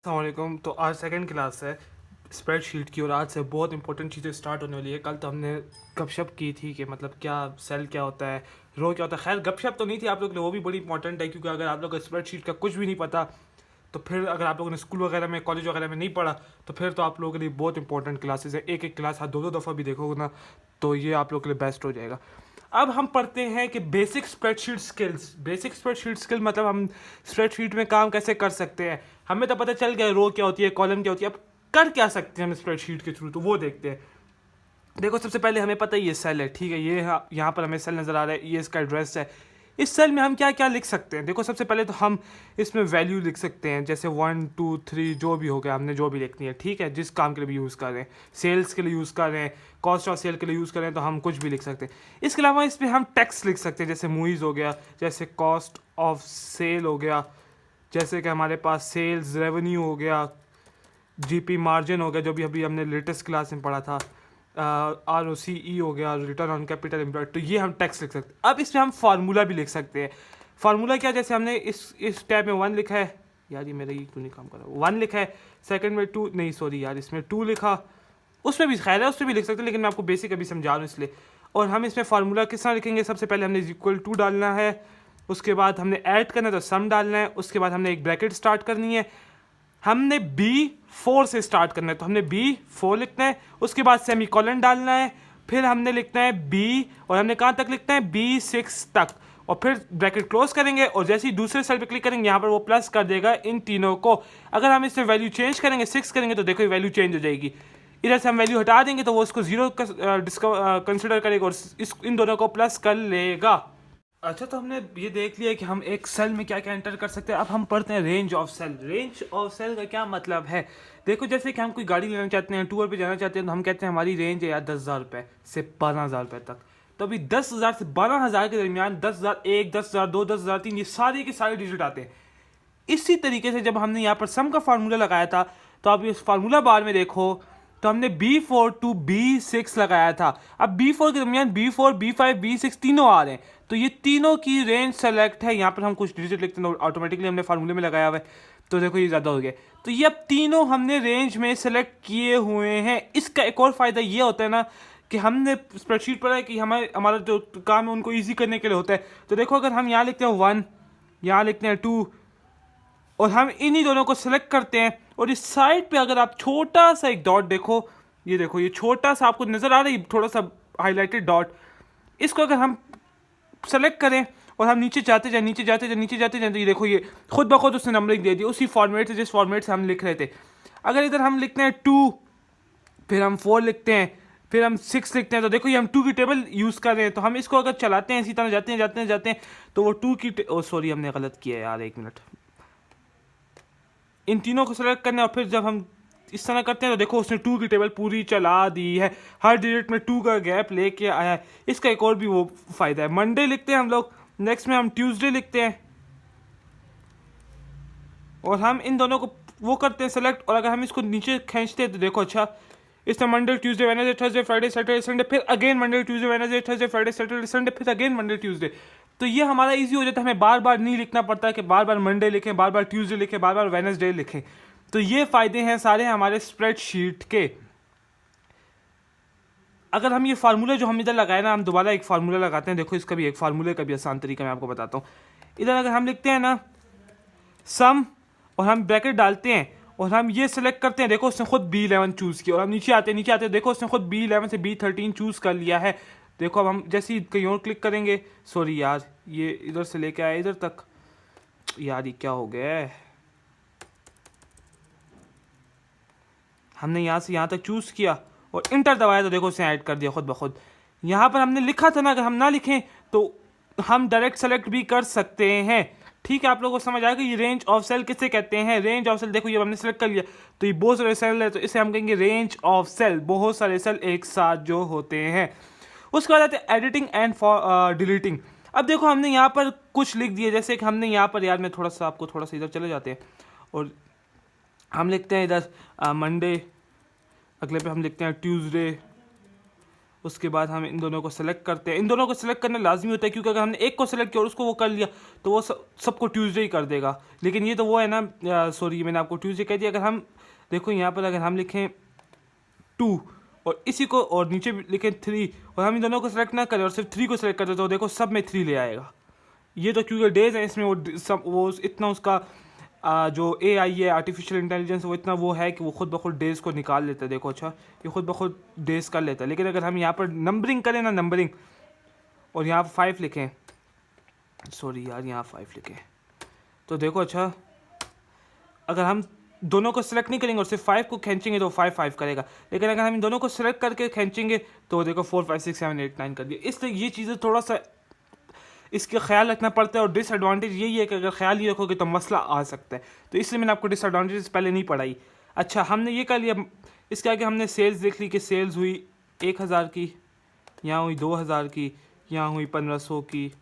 अस्सलामुअलैकुम। तो आज सेकंड क्लास है स्प्रेडशीट की और आज से बहुत इंपॉर्टेंट चीज़ें स्टार्ट होने वाली है। कल तो हमने गपशप की थी कि मतलब क्या सेल क्या होता है, रो क्या होता है। खैर गपशप तो नहीं थी आप लोग के लिए, वो भी बड़ी इंपॉर्टेंट है क्योंकि अगर आप लोग को स्प्रेडशीट का कुछ भी नहीं पता तो फिर अगर आप लोगों ने स्कूल वगैरह में कॉलेज वगैरह में नहीं पढ़ा तो फिर तो आप लोगों के लिए बहुत इंपॉर्टेंट क्लासेस है। एक एक क्लास आप दो दो दफ़ा भी देखोगे ना तो ये आप लोग के लिए बेस्ट हो जाएगा। अब हम पढ़ते हैं कि basic spreadsheet skills. Basic spreadsheet skill मतलब हम स्प्रेडशीट में काम कैसे कर सकते हैं। हमें तो पता चल गया रो क्या होती है, कॉलम क्या होती है, अब कर क्या सकते हैं हम स्प्रेडशीट के थ्रू, तो वो देखते हैं। देखो सबसे पहले हमें पता है ये सेल है, ठीक है, ये यहाँ पर हमें सेल नज़र आ रहा है, ये इसका एड्रेस है। इस सेल में हम क्या क्या लिख सकते हैं। देखो सबसे पहले तो हम इसमें वैल्यू लिख सकते हैं, जैसे 1 2 3 जो भी हो गया, हमने जो भी लिखनी है, ठीक है, जिस काम के लिए भी यूज़ कर रहे हैं, सेल्स के लिए यूज़ कर रहे हैं, कॉस्ट ऑफ सेल के लिए यूज़ कर रहे हैं, तो हम कुछ भी लिख सकते हैं। इसके अलावा इसमें हम टैक्स लिख सकते हैं, जैसे मूवीज़ हो गया, जैसे कॉस्ट ऑफ सेल हो गया, जैसे कि हमारे पास सेल्स रेवेन्यू हो गया, जीपी मार्जिन हो गया जो भी अभी हमने लेटेस्ट क्लास में पढ़ा था, ROCE हो गया, रिटर्न ऑन कैपिटल एम्प्लॉयड, तो ये हम टैक्स लिख सकते हैं। अब इसमें हम फार्मूला भी लिख सकते हैं। फार्मूला क्या, जैसे हमने इस टैब में 1 लिखा है, यार ये मेरा ये क्यों नहीं काम कर रहा, 1 लिखा है, सेकंड में 2 नहीं सॉरी यार इसमें 2 लिखा, उसमें भी खैर है उसमें भी लिख सकते हैं, लेकिन मैं आपको बेसिक अभी समझा रहा हूँ इसलिए। और हम इसमें फार्मूला किस तरह लिखेंगे, सबसे पहले हमने इक्वल टू डालना है, उसके बाद हमने ऐड करना है तो सम डालना है, उसके बाद हमने एक ब्रैकेट स्टार्ट करनी है, हमने B4 से स्टार्ट करना है तो हमने B4 लिखना है, उसके बाद सेमीकोलन डालना है, फिर हमने लिखना है B और हमने कहाँ तक लिखना है B6 तक, और फिर ब्रैकेट क्लोज करेंगे और जैसे ही दूसरे सेल पे क्लिक करेंगे यहाँ पर वो प्लस कर देगा इन तीनों को। अगर हम इसमें वैल्यू चेंज करेंगे 6 करेंगे तो देखो ये वैल्यू चेंज हो जाएगी। इधर से हम वैल्यू हटा देंगे तो वो इसको 0 कंसिडर करेगा और इन दोनों को प्लस कर लेगा। अच्छा, तो हमने ये देख लिया कि हम एक सेल में क्या क्या एंटर कर सकते हैं। अब हम पढ़ते हैं range of cell. Range of cell का क्या मतलब है, देखो जैसे कि हम कोई गाड़ी लेना चाहते हैं, टूर पे जाना चाहते हैं, तो हम कहते हैं हमारी रेंज है यार 10,000 रुपये से 12,000 रुपये तक। तो अभी 10,000 से 12,000 के दरमियान 10,001, 10,002, 10,003 ये सारे के सारे डिजिट आते हैं। इसी तरीके से जब हमने यहाँ पर सम का फार्मूला लगाया था तो आप इस फार्मूला बार में देखो तो हमने B4 टू B6 लगाया था। अब B4 के दरमियान B4, B5, B6 तीनों आ रहे हैं, तो ये तीनों की रेंज सेलेक्ट है। यहाँ पर हम कुछ डिजिट लिखते हैं, ऑटोमेटिकली हमने फार्मूले में लगाया हुआ है, तो देखो ये ज़्यादा हो गया। तो ये अब तीनों हमने रेंज में सेलेक्ट किए हुए हैं। इसका एक और फ़ायदा ये होता है ना कि हमने स्प्रेडशीट पढ़ा है कि हमारा जो काम है उनको ईजी करने के लिए होता है। तो देखो अगर हम यहाँ लिखते हैं 1, यहाँ लिखते हैं 2 और हम इन्हीं दोनों को सिलेक्ट करते हैं, और इस साइड पे अगर आप छोटा सा एक डॉट देखो, ये देखो ये छोटा सा आपको नजर आ रहा है, थोड़ा सा हाईलाइटेड डॉट, इसको अगर हम सेलेक्ट करें और हम नीचे जाते जाए नीचे जाते जाए नीचे जाते जाए तो ये देखो ये खुद ब खुद उसने नंबरिंग दे दी उसी फॉर्मेट से जिस फॉर्मेट से हम लिख रहे थे। अगर इधर हम लिखते हैं 2, फिर हम 4 लिखते हैं, फिर हम 6 लिखते हैं, तो देखो ये हम 2 की टेबल यूज़ कर रहे हैं। तो हम इसको अगर चलाते हैं इसी तरह जाते हैं जाते हैं जाते हैं तो वो 2 की सॉरी हमने गलत किया यार, 1 मिनट, इन तीनों को सेलेक्ट करना है और फिर जब हम इस तरह करते हैं तो देखो उसने 2 की टेबल पूरी चला दी है, हर डिजिट में 2 का गैप लेके आया है। इसका एक और भी वो फायदा है। मंडे लिखते हैं हम लोग, नेक्स्ट में हम ट्यूसडे लिखते हैं और हम इन दोनों को वो करते हैं सेलेक्ट, और अगर हम इसको नीचे खींचते हैं तो देखो अच्छा इसमें Monday Tuesday Wednesday Thursday Friday Saturday Sunday, फिर again Monday Tuesday Wednesday Thursday Friday Saturday Sunday, फिर अगेन मंडे ट्यूसडे। तो ये हमारा इजी हो जाता है, हमें बार बार नहीं लिखना पड़ता है कि बार बार मंडे लिखें, बार बार ट्यूसडे लिखें, बार बार वेडनेसडे लिखें। तो ये फ़ायदे हैं सारे हमारे स्प्रेडशीट के। अगर हम ये फार्मूला जो हम इधर लगाए ना, हम दोबारा एक फार्मूला लगाते हैं, देखो इसका भी एक फार्मूले का भी आसान तरीका मैं आपको बताता हूँ। इधर अगर हम लिखते हैं ना सम और हम ब्रैकेट डालते हैं और हम ये सेलेक्ट करते हैं, देखो उसने खुद B11 चूज़ किया, और हम नीचे आते हैं देखो उसने खुद B11 से B13 चूज़ कर लिया है। देखो अब हम जैसे ही कहीं और क्लिक करेंगे, सॉरी यार ये इधर से लेके आया इधर तक, यार ये क्या हो गया है, हमने यहाँ से यहाँ तक चूज़ किया और इंटर दबाया तो देखो उसने ऐड कर दिया खुद ब खुद। यहाँ पर हमने लिखा था ना, अगर हम ना लिखें तो हम डायरेक्ट सेलेक्ट भी कर सकते हैं। ठीक है, आप लोगों को समझ आएगा ये रेंज ऑफ सेल किसे कहते हैं। रेंज ऑफ सेल देखो ये हमने सेलेक्ट कर लिया तो ये बहुत सारे सेल है, तो इसे हम कहेंगे रेंज ऑफ सेल, बहुत सारे सेल एक साथ जो होते हैं। उसके बाद आते हैं एडिटिंग एंड डिलीटिंग। अब देखो हमने यहाँ पर कुछ लिख दिया, जैसे कि हमने यहाँ पर, यार मैं थोड़ा सा आपको थोड़ा सा इधर चले जाते हैं और हम लिखते हैं इधर मंडे, अगले पे हम लिखते हैं ट्यूसडे, उसके बाद हम इन दोनों को सेलेक्ट करते हैं। इन दोनों को सेलेक्ट करना लाजमी होता है, क्योंकि अगर हमने एक को सेलेक्ट किया और उसको वो कर लिया तो वो सबको ट्यूसडे ही कर देगा। लेकिन ये तो वो है ना, सॉरी मैंने आपको ट्यूसडे कह दिया। अगर हम देखो यहाँ पर अगर हम लिखें 2 और इसी को और नीचे लिखें 3 और हम इन दोनों को सेलेक्ट ना करें और सिर्फ 3 को सेलेक्ट करते तो देखो सब में 3 ले आएगा। ये तो क्योंकि डेज है, इसमें वो इतना उसका जो AI है, आर्टिफिशियल इंटेलिजेंस, वो इतना वो है कि वो खुद ब खुद डेज़ को निकाल लेता है। देखो अच्छा, ये खुद ब खुद डेज़ कर लेता है। लेकिन अगर हम यहाँ पर नंबरिंग करें ना, नंबरिंग, और यहाँ पर 5 लिखें, सॉरी यार यहाँ 5 लिखें, तो देखो अच्छा, अगर हम दोनों को सिलेक्ट नहीं करेंगे और सिर्फ 5 को खींचेंगे तो 5 5 करेगा। लेकिन अगर हम इन दोनों को सिलेक्ट करके खींचेंगे तो देखो 4 5 6 7 8 9 कर दिया। इसलिए ये चीज़ें थोड़ा सा इसका ख्याल रखना पड़ता है। और डिसएडवांटेज यही है कि अगर ख्याल नहीं रखोगे तो मसला आ सकता है। तो इसलिए मैंने आपको डिसएडवांटेज पहले नहीं पढ़ाई। अच्छा, हमने ये कर लिया, इसके आगे हमने सेल्स देख ली कि सेल्स हुई 1000 की, यहाँ हुई 2000 की, यहाँ हुई 1500 की,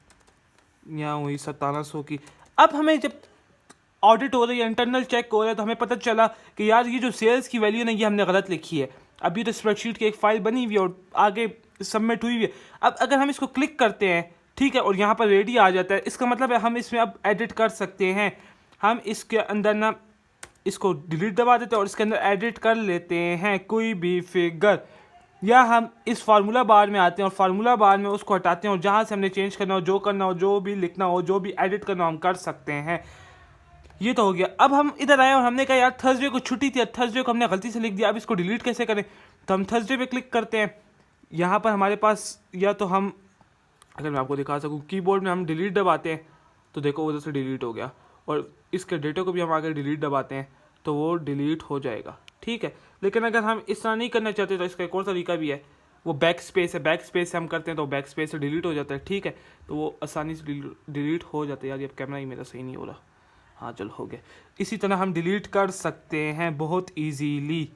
यहाँ हुई 1700 की। अब हमें जब ऑडिट हो रही है, इंटरनल चेक हो रहा है, तो हमें पता चला कि यार ये जो सेल्स की वैल्यू है ये हमने गलत लिखी है। अब ये तो स्प्रेडशीट की एक फ़ाइल बनी हुई है और आगे सबमिट हुई हुई है। अब अगर हम इसको क्लिक करते हैं, ठीक है, और यहाँ पर रेडी आ जाता है, इसका मतलब है हम इसमें अब एडिट कर सकते हैं। हम इसके अंदर ना इसको डिलीट दबा देते हैं और इसके अंदर एडिट कर लेते हैं कोई भी फिगर, या हम इस फार्मूला बार में आते हैं और फार्मूला बार में उसको हटाते हैं और जहाँ से हमने चेंज करना हो, जो करना हो, जो भी लिखना हो, जो भी एडिट करना हो, हम कर सकते हैं। ये तो हो गया। अब हम इधर आए और हमने कहा यार थर्सडे को छुट्टी थी, थर्सडे को हमने गलती से लिख दिया, अब इसको डिलीट कैसे करें? तो हम थर्सडे पे क्लिक करते हैं। यहाँ पर हमारे पास, या तो हम, अगर मैं आपको दिखा सकूँ, कीबोर्ड में हम डिलीट दबाते हैं तो देखो उधर से डिलीट हो गया, और इसके डेटा को भी हम आगे डिलीट दबाते हैं तो वो डिलीट हो जाएगा, ठीक है। लेकिन अगर हम इस तरह नहीं करना चाहते तो इसका एक और तरीका भी है, वो बैक स्पेस है, बैक स्पेस से हम करते हैं तो बैक स्पेस से डिलीट हो जाता है, ठीक है। तो वो आसानी से डिलीट हो जाता है। यार ये कैमरा ही मेरा सही नहीं हो रहा, हाँ चलो हो गया। इसी तरह हम डिलीट कर सकते हैं बहुत ईजीली।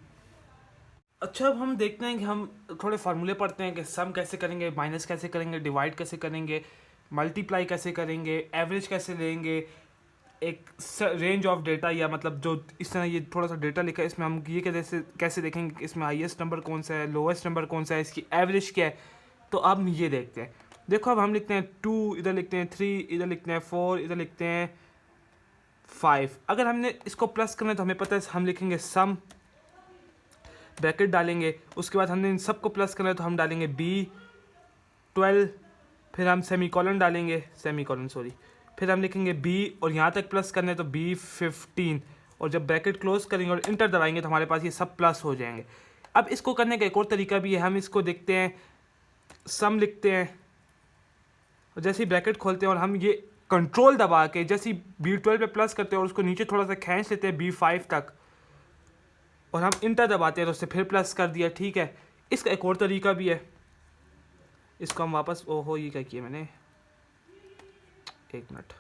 अच्छा, अब हम देखते हैं कि हम थोड़े फार्मूले पढ़ते हैं कि सम कैसे करेंगे, माइनस कैसे करेंगे, डिवाइड कैसे करेंगे, मल्टीप्लाई कैसे करेंगे, एवरेज कैसे लेंगे, एक रेंज ऑफ डेटा, या मतलब जो इस तरह ये थोड़ा सा डेटा लिखा है इसमें हम ये कैसे देखेंगे कि इसमें हाईएस्ट नंबर कौन सा है, लोएस्ट नंबर कौन सा है, इसकी एवरेज क्या है। तो अब हम ये देखते हैं। देखो अब हम लिखते हैं 2, इधर लिखते हैं 3, इधर लिखते हैं 4, इधर लिखते हैं 5। अगर हमने इसको प्लस करना है तो हमें पता है हम लिखेंगे सम, ब्रैकेट डालेंगे, उसके बाद हमने इन सबको प्लस करना है तो हम डालेंगे B12, फिर हम सेमीकोलन डालेंगे, फिर हम लिखेंगे B और यहाँ तक प्लस करना है तो B15, और जब ब्रैकेट क्लोज करेंगे और इंटर दबाएंगे तो हमारे पास ये सब प्लस हो जाएंगे। अब इसको करने का एक और तरीका भी है, हम इसको देखते हैं, सम लिखते हैं और जैसे ही ब्रैकेट खोलते हैं और हम ये कंट्रोल दबा के जैसे ही B12 पे प्लस करते हैं और उसको नीचे थोड़ा सा खींच लेते हैं B5 तक और हम इंटर दबाते हैं तो उससे फिर प्लस कर दिया, ठीक है। इसका एक और तरीका भी है, इसको हम वापस, ओहो ये क्या किया मैंने, एक मिनट।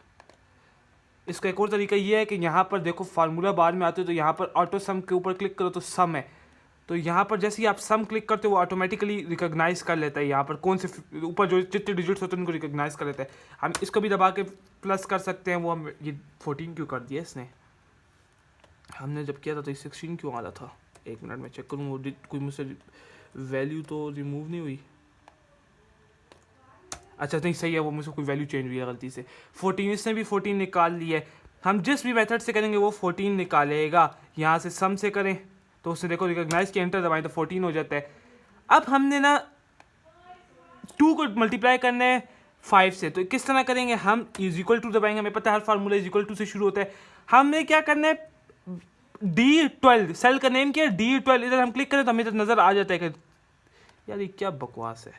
इसका एक और तरीका ये है कि यहाँ पर देखो फार्मूला बार में आते हो तो यहाँ पर ऑटो सम के ऊपर क्लिक करो तो सम है, तो यहाँ पर जैसे ही आप सम क्लिक करते हो वो ऑटोमेटिकली रिकॉग्नाइज कर लेता है, यहाँ पर कौन से ऊपर जो जितने डिजिट्स होते हैं उनको रिकॉग्नाइज कर लेता है। हम इसको भी दबा के प्लस कर सकते हैं। वो हम ये 14 क्यों कर दिया इसने, हमने जब किया था तो 16 क्यों आ रहा था, एक मिनट में चेक करूँ, वो कोई मुझसे वैल्यू तो रिमूव नहीं हुई, अच्छा नहीं सही है, वो मुझसे कोई वैल्यू चेंज हुई है गलती से। 14, इसने भी 14 निकाल लिया है। हम जिस भी मेथड से करेंगे वो 14 निकालेगा। यहाँ से सम से करें तो उसने देखो रिकॉग्नाइज किया, एंटर दबाएं तो 14 हो जाता है। अब हमने ना 2 को मल्टीप्लाई करना है 5 से, तो किस तरह करेंगे, हम इज इक्वल टू दबाएंगे, हमें पता है हर फार्मूला इज इक्वल टू से शुरू होता है। हमने क्या करना है, D12 सेल का नेम क्या है, D12, इधर हम क्लिक करें तो हमें इधर नजर आ जाता है कि यार ये क्या बकवास है।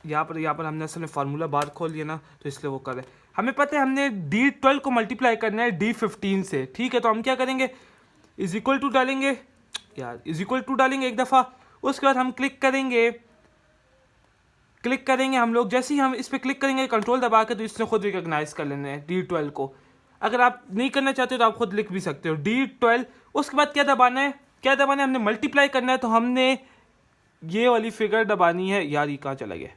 यहाँ पर हमने असल में फार्मूला बार खोल लिया ना, तो इसलिए वो कर रहे हैं। हमें पता है हमने D12 को मल्टीप्लाई करना है D15 से, ठीक है। तो हम क्या करेंगे, इज इक्वल टू डालेंगे, यार इज इक्वल टू डालेंगे एक दफ़ा, उसके बाद हम क्लिक करेंगे हम लोग। जैसे ही हम इस पर क्लिक करेंगे कंट्रोल दबा के तो इसने खुद रिकॉग्नाइज कर लेना है D12 को। अगर आप नहीं करना चाहते तो आप खुद लिख भी सकते हो D12। उसके बाद क्या दबाना है, हमने मल्टीप्लाई करना है, तो हमने ये वाली फिगर दबानी है। यार ये कहाँ चला गया,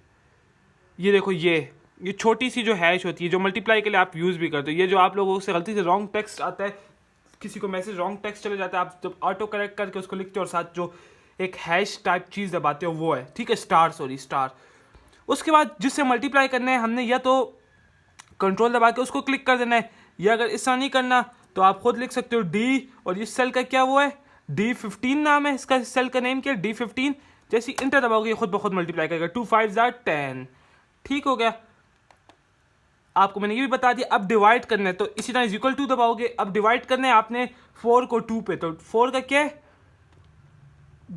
ये देखो ये छोटी सी जो हैश होती है जो मल्टीप्लाई के लिए आप यूज़ भी करते हो, ये जो आप लोगों से गलती से रॉन्ग टेक्स्ट आता है, किसी को मैसेज रॉन्ग टेक्स्ट चले जाता है, आप जब ऑटो करेक्ट करके उसको लिखते हो और साथ जो एक हैश टाइप चीज़ दबाते हो वो है, ठीक है, स्टार। उसके बाद जिससे मल्टीप्लाई करना है हमने या तो कंट्रोल दबा के उसको क्लिक कर देना है, या अगर इस तरह नहीं करना तो आप खुद लिख सकते हो डी, और इस सेल का क्या वो है D15 नाम है इसका, सेल का नेम क्या है D15। जैसे इंटर दबाओगे खुद ब खुद मल्टीप्लाई करेगा, 2 5 10, ठीक हो गया। आपको मैंने ये भी बता दिया। अब डिवाइड करना है तो इसी तरह इक्वल टू दबाओगे, अब डिवाइड करना है आपने 4 को 2 पे, तो 4 का क्या है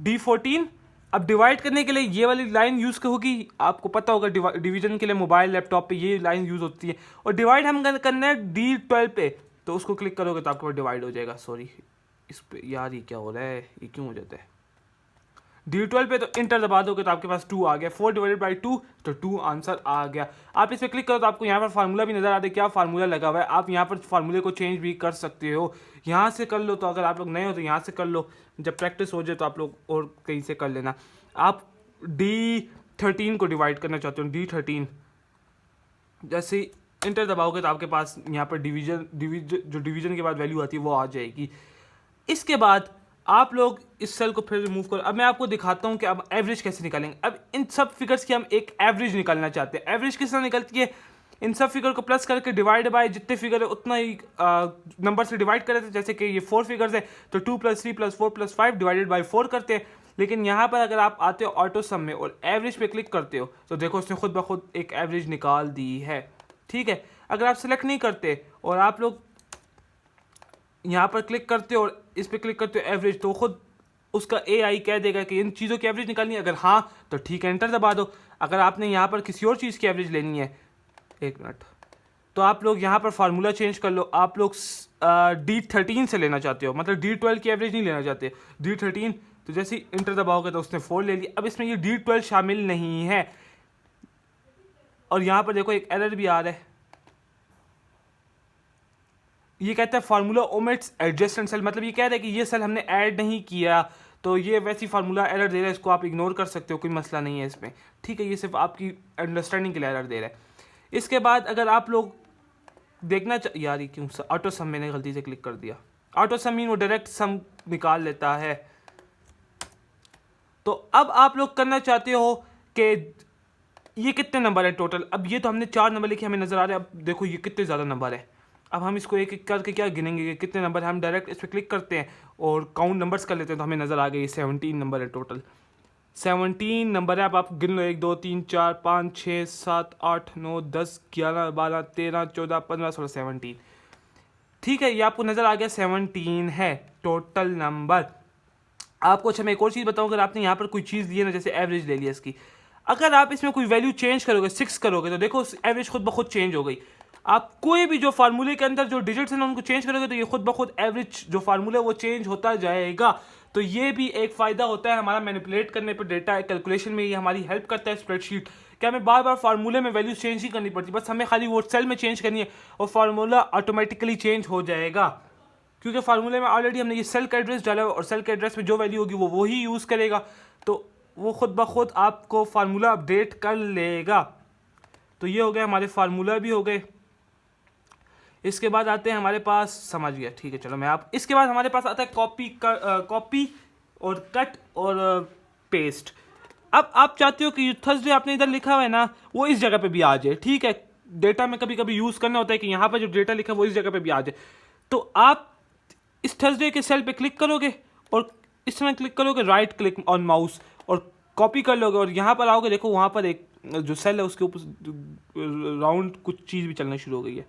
D14। अब डिवाइड करने के लिए ये वाली लाइन यूज़ होगी, आपको पता होगा डिवीजन के लिए मोबाइल लैपटॉप पे ये लाइन यूज़ होती है। और डिवाइड हम करना है D12 पे, तो उसको क्लिक करोगे तो आपके पास डिवाइड हो जाएगा। सॉरी इस पे यार ये क्या हो रहा है, ये क्यों हो जाता है। D12 पे तो इंटर दबा दोगे तो आपके पास 2 आ गया, 4 डिवाइडेड बाई 2 तो 2 आंसर आ गया। आप इस पर क्लिक करो तो आपको यहाँ पर फार्मूला भी नजर आता है, क्या फार्मूला लगा हुआ है। आप यहाँ पर फार्मूले को चेंज भी कर सकते हो, यहाँ से कर लो, तो अगर आप लोग नए हो तो यहाँ से कर लो, जब प्रैक्टिस हो जाए तो आप लोग और कहीं से कर लेना। आप D13 को डिवाइड करना चाहते हो, D13 जैसे इंटर दबाओगे तो आपके पास यहाँ पर डिवीजन के बाद वैल्यू आती है वो आ जाएगी। इसके बाद आप लोग इस सेल को फिर रिमूव करो। अब मैं आपको दिखाता हूँ कि अब एवरेज कैसे निकालेंगे। अब इन सब फिगर्स की हम एक एवरेज निकालना चाहते हैं। एवरेज किस तरह निकलती है, इन सब फिगर को प्लस करके डिवाइड बाय जितने फिगर है उतना ही नंबर से डिवाइड कर देते हैं। जैसे कि ये 4 फिगर्स है तो 2 + 3 + 4 + 5 डिवाइडेड बाय 4 करते हैं। लेकिन यहाँ पर अगर आप आते हो ऑटो सम में और एवरेज पे क्लिक करते हो तो देखो उसने खुद ब खुद एक एवरेज निकाल दी है, ठीक है। अगर आप सेलेक्ट नहीं करते और आप लोग यहाँ पर क्लिक करते हो और इस पर क्लिक करते हो एवरेज, तो खुद उसका AI कह देगा कि इन चीज़ों की एवरेज निकालनी है। अगर हाँ तो ठीक है एंटर दबा दो। अगर आपने यहाँ पर किसी और चीज़ की एवरेज लेनी है, एक मिनट, तो आप लोग यहाँ पर फार्मूला चेंज कर लो। आप लोग D13 से लेना चाहते हो, मतलब D12 की एवरेज नहीं लेना चाहते, D13। तो जैसे ही इंटर दबाओगे तो उसने 4 ले लिया। अब इसमें ये D12 शामिल नहीं है और यहाँ पर देखो एक एरर भी आ रहा है, ये कहता है फार्मूला ओमिट्स एडजेसेंट सेल, मतलब ये कह रहा है कि ये सेल हमने ऐड नहीं किया, तो ये वैसी फार्मूला एरर दे रहा है। इसको आप इग्नोर कर सकते हो, कोई मसला नहीं है इसमें, ठीक है। ये सिर्फ आपकी अंडरस्टैंडिंग के लिए एरर दे रहा है। इसके बाद अगर आप लोग देखना यार ये क्यों ऑटो सम मैंने गलती से क्लिक कर दिया। ऑटो सम मीन वो डायरेक्ट सम निकाल लेता है। तो अब आप लोग करना चाहते हो कि ये कितने नंबर है टोटल। अब ये तो हमने 4 नंबर लिखे हमें नजर आ रहे हैं। अब देखो ये कितने ज़्यादा नंबर है। अब हम इसको एक एक करके क्या गिनेंगे कि कितने नंबर है। हम डायरेक्ट इस पर क्लिक करते हैं और काउंट नंबर्स कर लेते हैं तो हमें नज़र आ गई 17 नंबर है टोटल। 17 नंबर है। अब आप गिन लो 1 2 3 4 5 6 7 8 9 10 11 12 13 14 15 16 17, ठीक है। ये आपको नज़र आ गया 17 है टोटल नंबर। आपको अच्छा मैं एक और चीज़ बताऊँ, अगर आपने यहाँ पर कोई चीज़ दी है ना, जैसे एवरेज ले लिया इसकी, अगर आप इसमें कोई वैल्यू चेंज करोगे 6 करोगे तो देखो एवरेज खुद ब खुद चेंज हो गई। आप कोई भी जो फार्मूले के अंदर जो डिजिट्स हैं ना उनको चेंज करोगे तो ये खुद ब खुद एवरेज जो फार्मूला है वो चेंज होता जाएगा। तो ये भी एक फ़ायदा होता है हमारा मैनिपुलेट करने पर, डेटा कैलकुलेशन में ये हमारी हेल्प करता है स्प्रेडशीट, कि हमें बार बार फार्मूले में वैल्यू चेंज ही करनी पड़ती, बस हमें खाली वो सेल में चेंज करनी है और फार्मूला ऑटोमेटिकली चेंज हो जाएगा। क्योंकि फार्मूले में ऑलरेडी हमने ये सेल का एड्रेस डाला हुआ और सेल के एड्रेस में जो वैल्यू होगी वो वही यूज़ करेगा, तो वो खुद ब खुद आपको फार्मूला अपडेट कर लेगा। तो ये हो गया, हमारे फार्मूला भी हो गए। इसके बाद आते हैं हमारे पास, समझ गया ठीक है चलो मैं आप, इसके बाद हमारे पास आता है कॉपी और कट और पेस्ट। अब आप चाहते हो कि जो थर्सडे आपने इधर लिखा हुआ है ना वो इस जगह पे भी आ जाए, ठीक है। डेटा में कभी कभी यूज़ करना होता है कि यहाँ पर जो डेटा लिखा है वो इस जगह पे भी आ जाए। तो आप इस थर्सडे के सेल पे क्लिक करोगे और इस तरह क्लिक करोगे, राइट क्लिक ऑन माउस और कॉपी कर लोगे और यहाँ पर आओगे, देखो वहाँ पर एक जो सेल है उसके ऊपर राउंड कुछ चीज़ भी चलना शुरू हो गई है।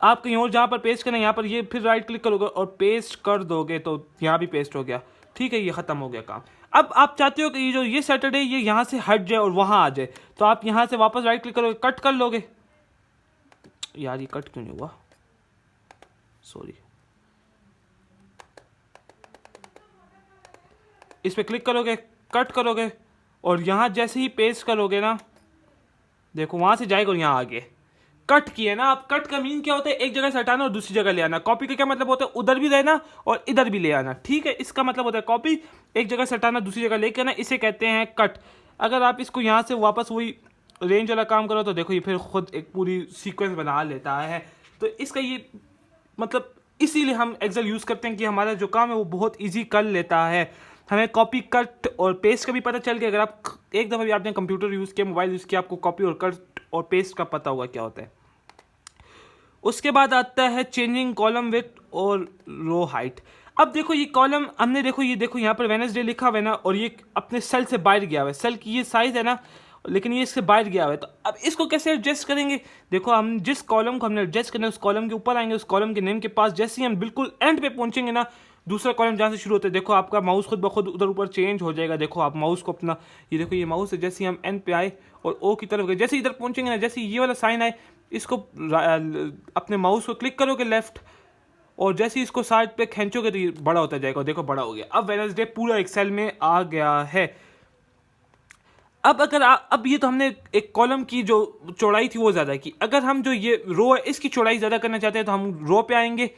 आप कहीं और जहाँ पर पेस्ट करना है यहाँ पर ये फिर राइट क्लिक करोगे और पेस्ट कर दोगे तो यहाँ भी पेस्ट हो गया, ठीक है। ये ख़त्म हो गया काम। अब आप चाहते हो कि ये सैटरडे ये यहाँ से हट जाए और वहाँ आ जाए, तो आप यहाँ से वापस राइट क्लिक करोगे, कट कर लोगे। यार ये कट क्यों नहीं हुआ, सॉरी। इस पर क्लिक करोगे, कट करोगे और यहाँ जैसे ही पेस्ट करोगे ना देखो वहाँ से जाएगा और यहाँ आगे कट किया ना। आप कट का मीन क्या होता है, एक जगह से हटाना और दूसरी जगह ले आना। कॉपी का क्या मतलब होता है, उधर भी रहना और इधर भी ले आना, ठीक है। इसका मतलब होता है कॉपी, एक जगह से हटाना दूसरी जगह लेके आना, इसे कहते हैं कट। अगर आप इसको यहाँ से वापस वही रेंज वाला काम करो तो देखो ये फिर खुद एक पूरी सीक्वेंस बना लेता है। तो इसका ये मतलब इसीलिए हम एक्सेल यूज़ करते हैं कि हमारा जो काम है वो बहुत ईजी कर लेता है। हमें कॉपी कट और पेस्ट का भी पता चल गया। अगर आप एक दफ़ा भी आपने कंप्यूटर यूज़ किया, मोबाइल यूज़ किया, आपको कॉपी और कट और पेस्ट का पता होगा क्या होता है। उसके बाद आता है चेंजिंग कॉलम विड्थ और रो हाइट। अब देखो ये कॉलम हमने देखो यहाँ पर वेडनेसडे लिखा हुआ है ना, और ये अपने सेल से बाहर गया हुआ है। सेल की ये साइज़ है ना, लेकिन ये इससे बाहर गया हुआ है। तो अब इसको कैसे एडजस्ट करेंगे? देखो हम जिस कॉलम को हमने एडजस्ट करना है उस कॉलम के ऊपर आएंगे, उस कॉलम के नेम के पास जैसे ही हम बिल्कुल एंड पे पहुंचेंगे ना, दूसरा कॉलम जहाँ से शुरू होता है, देखो आपका माउस खुद ब खुद उधर ऊपर चेंज हो जाएगा। देखो आप माउस को अपना, ये देखो ये माउस है, जैसे ही हम एंड पे आए और ओ की तरफ गए, जैसे इधर पहुंचेंगे ना, जैसे ये वाला साइन आए, इसको अपने माउस को क्लिक करोगे लेफ्ट, और जैसे ही इसको साइड पे खींचोगे तो ये बड़ा होता जाएगा। देखो बड़ा हो गया। अब वेडनेसडे पूरा एक्सेल में आ गया है। अब अगर अब ये तो हमने एक कॉलम की जो चौड़ाई थी वो ज़्यादा की। अगर हम जो ये रो है इसकी चौड़ाई ज़्यादा करना चाहते हैं तो हम रो पे आएंगे।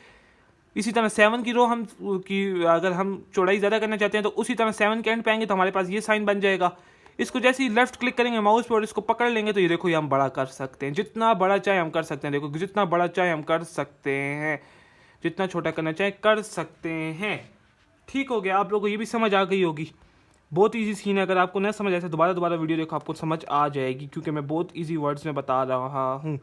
इसी तरह 7 की रो हम की अगर हम चौड़ाई ज़्यादा करना चाहते हैं तो उसी तरह 7 के एंड पे आएंगे तो हमारे पास ये साइन बन जाएगा। इसको जैसे ही लेफ्ट क्लिक करेंगे माउस पर और इसको पकड़ लेंगे तो ये देखो ये हम बड़ा कर सकते हैं। जितना बड़ा चाहे हम कर सकते हैं। देखो जितना बड़ा चाहे हम कर सकते हैं, जितना छोटा करना चाहे कर सकते हैं। ठीक हो गया, आप लोगों को ये भी समझ आ गई होगी। बहुत इजी सीन है। अगर आपको न समझ आए तो दोबारा वीडियो देखो, आपको समझ आ जाएगी, क्योंकि मैं बहुत इजी वर्ड्स में बता रहा हूँ।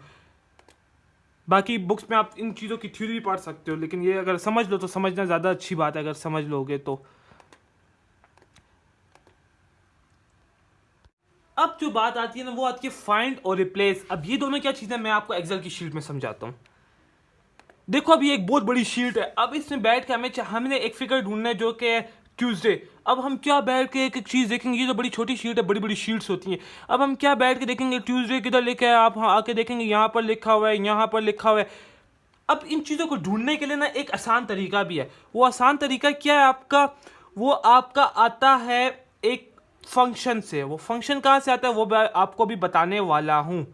बाकी बुक्स में आप इन चीज़ों की थ्योरी भी पढ़ सकते हो, लेकिन ये अगर समझ लो तो समझना ज़्यादा अच्छी बात है, अगर समझ लोगे तो। अब जो बात आती है ना वो आती है फाइंड और रिप्लेस। अब ये दोनों क्या चीज़ें मैं आपको एक्सेल की शीट में समझाता हूँ। देखो अब ये एक बहुत बड़ी शीट है। अब इसमें बैठ के हमने एक फिगर ढूंढना है जो कि है ट्यूसडे। अब हम क्या बैठ के एक एक चीज़ देखेंगे? ये तो बड़ी छोटी शीट है, बड़ी बड़ी शीट्स होती हैं। अब हम क्या बैठ के देखेंगे ट्यूसडे किधर लिखा है? आप आके देखेंगे यहाँ पर लिखा हुआ है, यहाँ पर लिखा हुआ है। अब इन चीज़ों को ढूंढने के लिए ना एक आसान तरीका भी है। वो आसान तरीका क्या है आपका? वो आपका आता है एक फंक्शन से। वो फंक्शन कहाँ से आता है वो आपको भी बताने वाला हूँ।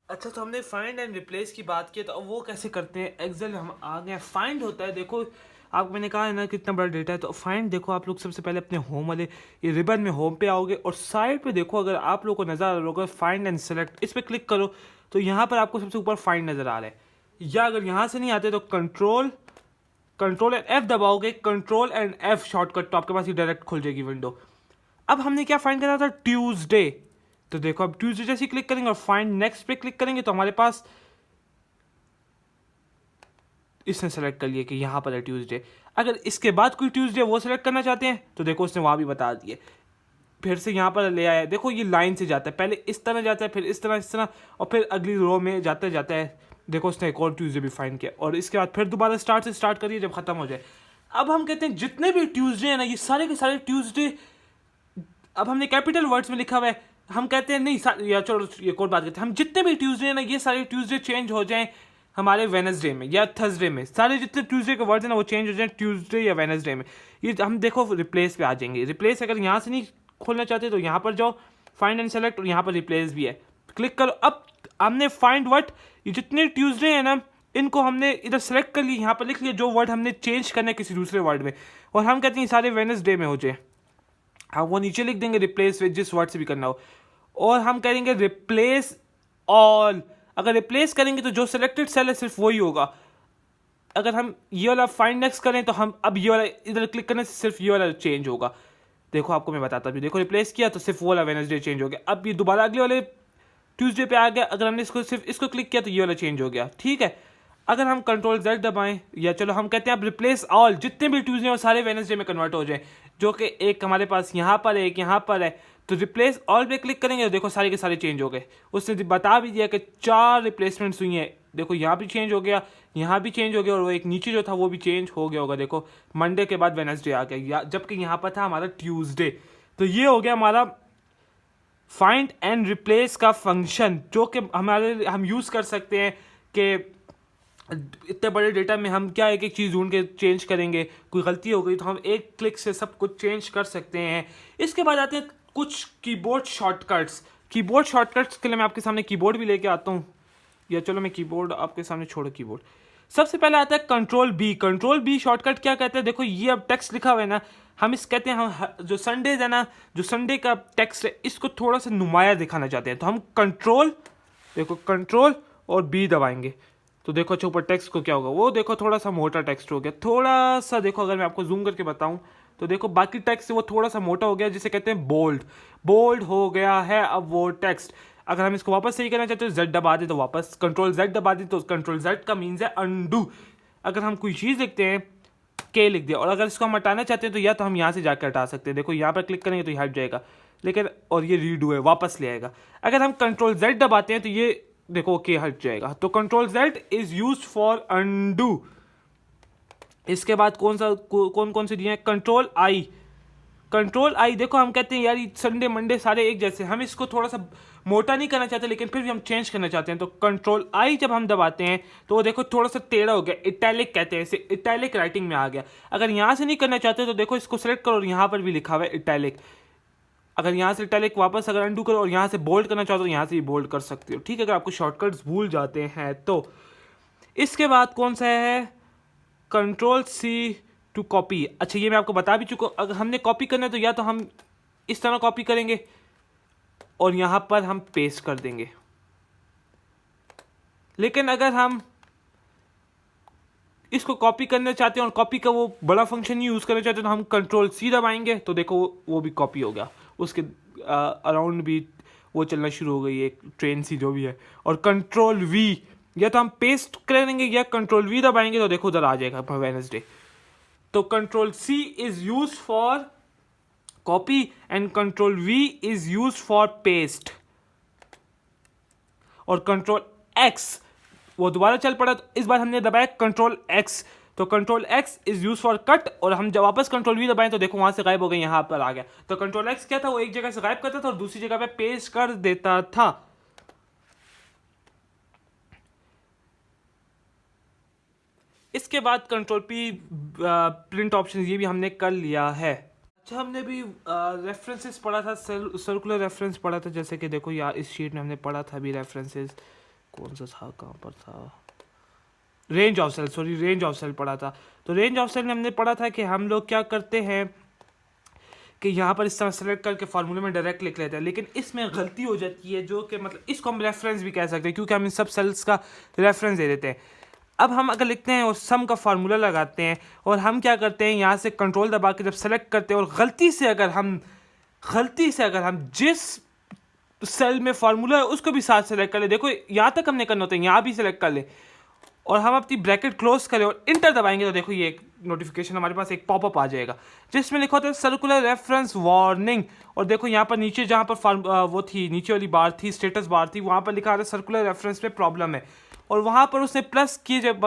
अच्छा, तो हमने फाइंड एंड रिप्लेस की बात की, तो अब वो कैसे करते हैं? एक्सेल हम आ गए। फाइंड होता है, देखो आपको मैंने कहा है ना कितना बड़ा डेटा है, तो फाइंड देखो आप लोग सबसे पहले अपने होम वाले ये रिबन में होम पे आओगे और साइड पे देखो, अगर आप लोग को नज़र आ रहा होगा फाइंड एंड सेलेक्ट, इस पर क्लिक करो तो यहाँ पर आपको सबसे ऊपर फाइंड नज़र आ रहा है। या अगर यहाँ से नहीं आते तो कंट्रोल एंड एफ दबाओगे, कंट्रोल एंड एफ शॉर्टकट, तो आपके पास ये डायरेक्ट खुल जाएगी विंडो। अब हमने क्या फाइंड करना था? ट्यूसडे। तो देखो अब ट्यूसडे जैसे ही क्लिक करेंगे और फाइंड नेक्स्ट पे क्लिक करेंगे तो हमारे पास इसने सेलेक्ट कर लिया कि यहाँ पर है ट्यूसडे। अगर इसके बाद कोई ट्यूसडे वो सेलेक्ट करना चाहते हैं तो देखो उसने वहाँ भी बता दिए। फिर से यहाँ पर ले आया, देखो ये लाइन से जाता है, पहले इस तरह जाता है, फिर इस तरह और फिर अगली रो में जाता है। देखो उसने एक और ट्यूसडे भी फाइंड किया और इसके बाद फिर दोबारा स्टार्ट से स्टार्ट करिए जब खत्म हो जाए। अब हम कहते हैं जितने भी ट्यूसडे हैं ना, ये सारे के सारे ट्यूसडे, अब हमने कैपिटल वर्ड्स में लिखा हुआ है। हम कहते हैं नहीं या चलो एक और बात करते हैं, हम जितने भी ट्यूसडे हैं ना ये सारे ट्यूसडे चेंज हो जाएं हमारे वेडनेसडे में या थर्सडे में। सारे जितने ट्यूसडे के वर्ड्स हैं ना वो चेंज हो जाएं ट्यूसडे या वेडनेसडे में। ये हम देखो रिप्लेस पे आ जाएंगे। रिप्लेस अगर यहाँ से नहीं खोलना चाहते तो यहाँ पर जाओ, फाइंड एंड सेलेक्ट, और यहाँ पर रिप्लेस भी है, क्लिक करो। अब हमने फाइंड वर्ड, ये जितने ट्यूसडे हैं ना इनको हमने इधर सेलेक्ट कर लिया, यहाँ पर लिख लिया जो वर्ड हमने चेंज करना है किसी दूसरे वर्ड में, और हम कहते हैं सारे वेडनेसडे में हो जाए। हम वो नीचे लिख देंगे रिप्लेस विद जिस वर्ड से भी करना हो, और हम करेंगे रिप्लेस ऑल। अगर रिप्लेस करेंगे तो जो सिलेक्टेड सेल है सिर्फ वही होगा। अगर हम ये वाला फाइंड नेक्स्ट करें तो हम अब ये वाला इधर क्लिक करने से सिर्फ ये वाला चेंज होगा। देखो आपको मैं बताता भी, देखो रिप्लेस किया तो सिर्फ वो वाला वेडनेसडे चेंज हो गया। अब ये दोबारा अगले वाले ट्यूसडे पे आ गया। अगर हमने सिर्फ इसको क्लिक किया तो ये वाला चेंज हो गया। ठीक है, अगर हम कंट्रोल Z दबाएं, या चलो हम कहते हैं अब रिप्लेस ऑल, जितने भी ट्यूसडे वो सारे वेडनेसडे में कन्वर्ट हो जाए, जो कि एक हमारे पास यहाँ पर है एक यहाँ पर है। तो रिप्लेस ऑल पे क्लिक करेंगे तो देखो सारे के सारे चेंज हो गए। उसने बता भी दिया कि 4 रिप्लेसमेंट्स हुई हैं। देखो यहाँ भी चेंज हो गया, यहाँ भी चेंज हो गया, और वो एक नीचे जो था वो भी चेंज हो गया होगा। देखो मंडे के बाद वेडनेसडे आ गया, जबकि यहाँ पर था हमारा ट्यूसडे। तो ये हो गया हमारा फाइंड एंड रिप्लेस का फंक्शन, जो कि हम यूज़ कर सकते हैं कि इतने बड़े डेटा में हम क्या एक एक चीज़ ढूंढ के चेंज करेंगे। कोई गलती हो गई तो हम एक क्लिक से सब कुछ चेंज कर सकते हैं। इसके बाद आते हैं कुछ कीबोर्ड शॉर्टकट्स। कीबोर्ड शॉर्टकट्स के लिए मैं आपके सामने कीबोर्ड भी लेके आता हूँ, या चलो मैं कीबोर्ड आपके सामने छोड़ो कीबोर्ड। सबसे पहले आता है control B. Control B shortcut क्या कहते हैं? देखो ये अब टेक्स्ट लिखा हुआ है ना, हम इस कहते हैं हम जो संडेज है ना, जो संडे का टेक्स्ट है इसको थोड़ा सा नुमाया दिखाना चाहते हैं, तो हम कंट्रोल और बी दबाएंगे। तो देखो अच्छा ऊपर टेक्स्ट को क्या होगा, वो देखो थोड़ा सा मोटा टेक्स्ट हो गया, थोड़ा सा। देखो अगर मैं आपको जूम करके बताऊं तो देखो बाकी टेक्स्ट वो थोड़ा सा मोटा हो गया, जिसे कहते हैं बोल्ड। बोल्ड हो गया है अब वो टेक्स्ट। अगर हम इसको वापस सही करना चाहते हैं तो Z दबा दे तो वापस, कंट्रोल Z दबा दे तो कंट्रोल Z का मीन्स है अनडू। अगर हम कोई चीज़ लिखते हैं K लिख दिया, और अगर इसको हम हटाना चाहते हैं तो या तो हम यहाँ से जाकर हटा सकते हैं, देखो यहाँ पर क्लिक करेंगे तो ये हट जाएगा, लेकिन और ये रीडू है वापस ले आएगा। अगर हम कंट्रोल Z दबाते हैं तो ये देखो K हट जाएगा। तो control Z is use for undo. इसके बाद कौन कौन से दिए हैं, कंट्रोल आई। कंट्रोल आई देखो हम कहते हैं यार संडे मंडे सारे एक जैसे, हम इसको थोड़ा सा मोटा नहीं करना चाहते लेकिन फिर भी हम चेंज करना चाहते हैं, तो कंट्रोल आई जब हम दबाते हैं तो वो देखो थोड़ा सा टेढ़ा हो गया, इटैलिक कहते हैं इसे, इटैलिक राइटिंग में आ गया। अगर यहाँ से नहीं करना चाहते तो देखो इसको सेलेक्ट करो और यहाँ पर भी लिखा हुआ है इटैलिक। अगर यहाँ से इटैलिक वापस अगर अंडू करो और यहाँ से बोल्ड करना चाहते हो तो यहाँ से भी बोल्ड कर सकते हो, ठीक है, अगर आपको शॉर्टकट्स भूल जाते हैं तो। इसके बाद कौन सा है, कंट्रोल C टू कॉपी। अच्छा ये मैं आपको बता भी चुका हूँ, अगर हमने कॉपी करना है तो या तो हम इस तरह कॉपी करेंगे और यहाँ पर हम पेस्ट कर देंगे, लेकिन अगर हम इसको कॉपी करना चाहते हैं और कॉपी का वो बड़ा फंक्शन यूज़ करना चाहते हैं तो हम कंट्रोल C दबाएंगे तो देखो वो भी कॉपी हो गया, उसके अराउंड भी वो चलना शुरू हो गई एक ट्रेन सी जो भी है। और कंट्रोल V या तो हम पेस्ट करेंगे या कंट्रोल V दबाएंगे तो देखो उधर आ जाएगा वेडनेसडे। तो control C is use for copy and control V is use for paste. और कंट्रोल X वो दोबारा चल पड़ा, तो इस बार हमने दबाया कंट्रोल X, तो control X is use for cut, और हम जब वापस कंट्रोल V दबाएं तो देखो वहां से गायब हो गए, यहां पर आ गया। तो कंट्रोल X क्या था, वो एक जगह से गायब करता था और दूसरी जगह पे पेस्ट कर देता था। इसके बाद कंट्रोल P प्रिंट ऑप्शन, ये भी हमने कर लिया है। अच्छा हमने भी रेफरेंसेस पढ़ा था, सर्कुलर रेफरेंस पढ़ा था, जैसे कि देखो यार इस शीट में हमने पढ़ा था अभी रेफरेंसेस, कौन सा था कहाँ पर था, range of cell, sorry range of cell पढ़ा था। तो रेंज ऑफ सेल में हमने पढ़ा था कि हम लोग क्या करते हैं कि यहाँ पर इस तरह सेलेक्ट करके फार्मूले में डायरेक्ट लिख लेते हैं, लेकिन इसमें गलती हो जाती है जो कि मतलब इसको हम रेफरेंस भी कह सकते हैं क्योंकि हम इन सब सेल्स का रेफरेंस दे देते हैं। अब हम अगर लिखते हैं और सम का फार्मूला लगाते हैं और हम क्या करते हैं यहाँ से कंट्रोल दबा के जब सेलेक्ट करते हैं और गलती से अगर हम जिस सेल में फार्मूला है उसको भी साथ सेलेक्ट कर ले, देखो यहाँ तक हमने करना होता है, यहाँ भी सेलेक्ट कर ले और हम अपनी ब्रैकेट क्लोज करें और इंटर दबाएंगे तो देखो ये एक नोटिफिकेशन हमारे पास एक पॉपअप आ जाएगा जिसमें लिखा होता है सर्कुलर रेफरेंस वार्निंग। और देखो यहाँ पर नीचे जहाँ पर वो थी नीचे वाली बार थी, स्टेटस बार थी, वहाँ पर लिखा था सर्कुलर रेफरेंस पे प्रॉब्लम है और वहाँ पर उसने प्लस किए जब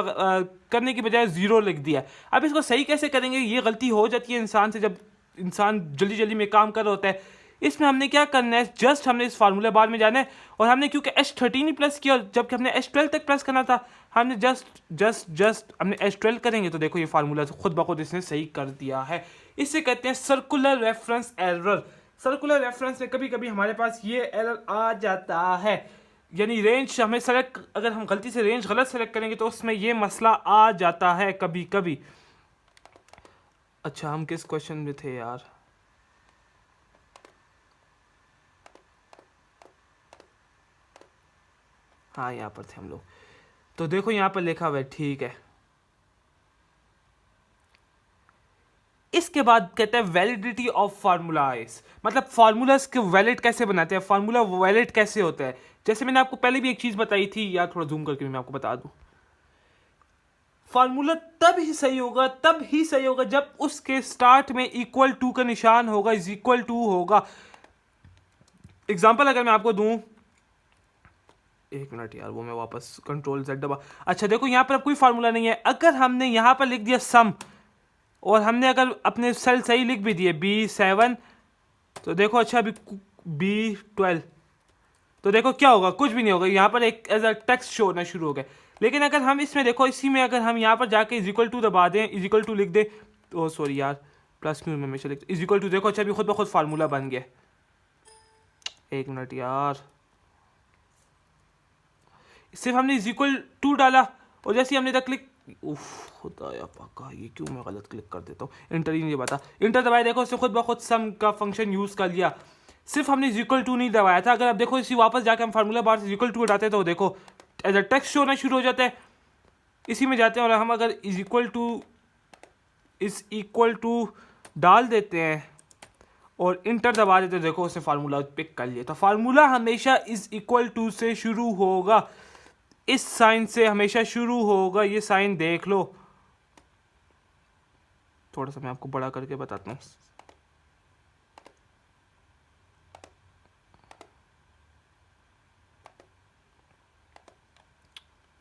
करने की बजाय 0 लिख दिया। अब इसको सही कैसे करेंगे, ये गलती हो जाती है इंसान से जब इंसान जल्दी जल्दी में काम कर रहा होता है। इसमें हमने क्या करना है, जस्ट हमने इस फार्मूला बार में जाना है और हमने क्योंकि H13 ही प्लस किया जबकि हमने H12 तक प्लस करना था, हमने जस्ट हमने H12 करेंगे तो देखो ये फार्मूला खुद ब खुद इसने सही कर दिया है। इसे कहते हैं circular reference error. Circular reference में कभी कभी हमारे पास ये एरर आ जाता है, यानी रेंज हमें सेलेक्ट, अगर हम गलती से रेंज गलत सेलेक्ट करेंगे तो उसमें ये मसला आ जाता है कभी कभी। अच्छा हम किस क्वेश्चन में थे यार, हाँ यहाँ पर थे हम लोग। तो देखो यहाँ पर लिखा हुआ है, ठीक है। इसके बाद कहते हैं वैलिडिटी ऑफ फार्मूलाज, मतलब फार्मूलाज के वैलिड कैसे बनाते हैं, फार्मूला वैलिड कैसे होता है। जैसे मैंने आपको पहले भी एक चीज बताई थी, या थोड़ा जूम करके मैं आपको बता दूं, फार्मूला तब ही सही होगा जब उसके स्टार्ट में इक्वल टू का निशान होगा, इज इक्वल टू होगा। एग्जांपल अगर मैं आपको दूं, एक मिनट यार वो मैं वापस कंट्रोल Z दबा, अच्छा देखो यहाँ पर अब कोई फार्मूला नहीं है। अगर हमने यहाँ पर लिख दिया सम और हमने अगर अपने सेल सही लिख भी दिए B7 तो देखो, अच्छा अभी B12 तो देखो क्या होगा, कुछ भी नहीं होगा, यहाँ पर एक एज अ टेक्स्ट शो होना शुरू हो गया। लेकिन अगर हम इसमें देखो, इसी में अगर हम यहाँ पर जाके इज इक्वल टू दबा दें, इज इक्वल टू लिख दे, तो सॉरी यार प्लस क्यों में हमेशा लिखते, इज इक्वल टू, देखो अच्छा अभी खुद ब खुद फार्मूला बन गया। एक मिनट यार, सिर्फ हमने इज इक्वल टू डाला और जैसे हमने तक क्लिक, उफ खुदाया पक्का ये क्यों मैं गलत क्लिक कर देता हूँ, इंटर ही नहीं बता, इंटर दबाया, देखो उससे खुद ब खुद सम का फंक्शन यूज कर लिया। सिर्फ हमने इज इक्वल टू नहीं दबाया था। अगर आप देखो इसी वापस जाके हम फार्मूला बार से इज इक्वल टू हटाते हैं तो देखो एज अ टेक्स्ट शो होना शुरू हो जाता है। इसी में जाते हैं और हम अगर इज इक्वल टू डाल देते हैं और इंटर दबा देते हैं, देखो उसने फार्मूला पिक कर लिया। तो फार्मूला हमेशा इज इक्वल टू से शुरू होगा, इस साइन से हमेशा शुरू होगा, ये साइन देख लो। थोड़ा सा मैं आपको बड़ा करके बताता हूँ।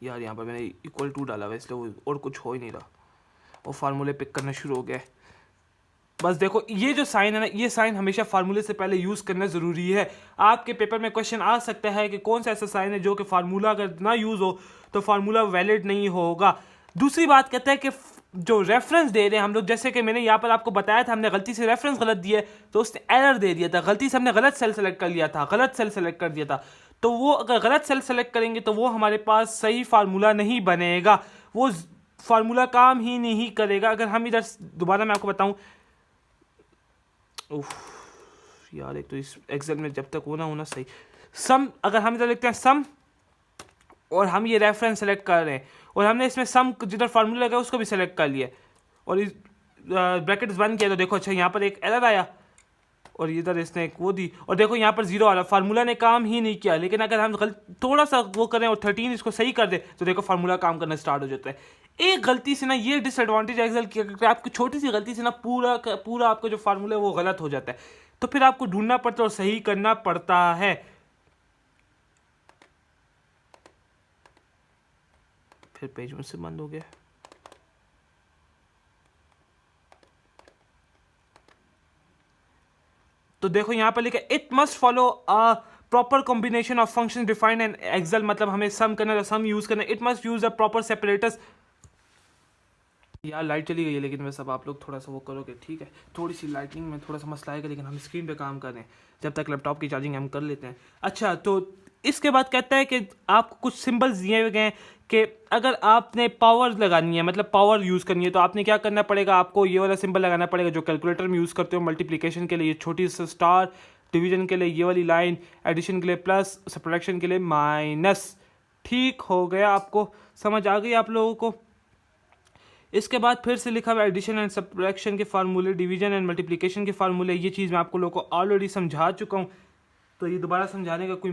यार यहाँ पर मैंने इक्वल टू डाला हुआ इसलिए वो और कुछ हो ही नहीं रहा, और फार्मूले पिक करना शुरू हो गया। बस देखो ये जो साइन है ना, ये साइन हमेशा फार्मूले से पहले यूज़ करना ज़रूरी है। आपके पेपर में क्वेश्चन आ सकता है कि कौन सा ऐसा साइन है जो कि फार्मूला अगर ना यूज़ हो तो फार्मूला वैलिड नहीं होगा। दूसरी बात कहता है कि जो रेफरेंस दे रहे हैं हम लोग, जैसे कि मैंने यहाँ पर आपको बताया था, हमने गलती से रेफरेंस गलत दिया तो उसने एरर दे दिया था, गलती से हमने गलत सेल सेलेक्ट कर लिया था, गलत सेल सेलेक्ट कर दिया था। तो वो अगर गलत सेल सेलेक्ट करेंगे तो वो हमारे पास सही फार्मूला नहीं बनेगा, वो फार्मूला काम ही नहीं करेगा। अगर हम इधर दोबारा मैं आपको बताऊं, यार एक तो इस एक्सेल में जब तक होना होना सही सम, अगर हम इधर लिखते हैं सम और हम ये रेफरेंस सेलेक्ट कर रहे हैं और हमने इसमें सम जिधर फार्मूला लगा उसको भी सेलेक्ट कर लिया और इस ब्रैकेट्स बंद किया, तो देखो अच्छा यहाँ पर एक एरर आया और इधर इसने एक वो दी और देखो यहाँ पर जीरो आ रहा, फार्मूला ने काम ही नहीं किया। लेकिन अगर हम थोड़ा सा वो करें और 13 इसको सही कर दे तो देखो फार्मूला काम करना स्टार्ट हो जाता है। एक गलती से ना, ये डिसएडवांटेज एक्सेल की, अगर आपकी छोटी सी गलती से ना पूरा आपका जो फार्मूला है वो गलत हो जाता है, तो फिर आपको ढूंढना पड़ता है और सही करना पड़ता है। फिर पेज में से बंद हो गया। तो देखो यहाँ पर लिखा it must follow a proper combination of function defined in Excel, मतलब हमें सम करना है, सम यूज करना है। It must use a proper separators. यार लाइट चली गई है, लेकिन वैसे अब आप लोग थोड़ा सा वो करोगे, ठीक है। थोड़ी सी लाइटिंग में थोड़ा सा मसला आएगा, लेकिन हम स्क्रीन पे काम कर रहे हैं, जब तक लैपटॉप की चार्जिंग हम कर लेते हैं। अच्छा, तो इसके बाद कहता है कि आपको कुछ सिंबल्स दिए हुए हैं कि अगर आपने पावर लगानी है, मतलब पावर यूज़ करनी है, तो आपने क्या करना पड़ेगा, आपको ये वाला सिंबल लगाना पड़ेगा जो कैलकुलेटर में यूज़ करते हो मल्टीप्लिकेशन के लिए, छोटी सी स्टार, डिवीजन के लिए ये वाली लाइन, एडिशन के लिए प्लस, सब्ट्रैक्शन के लिए माइनस। ठीक हो गया, आपको समझ आ गई आप लोगों को। इसके बाद फिर से लिखा हुआ एडिशन एंड सब्ट्रैक्शन के फार्मूले, डिवीजन एंड मल्टीप्लिकेशन के फार्मूले। ये चीज़ मैं आपको लोगों को ऑलरेडी समझा चुका हूँ, तो ये दोबारा समझाने का कोई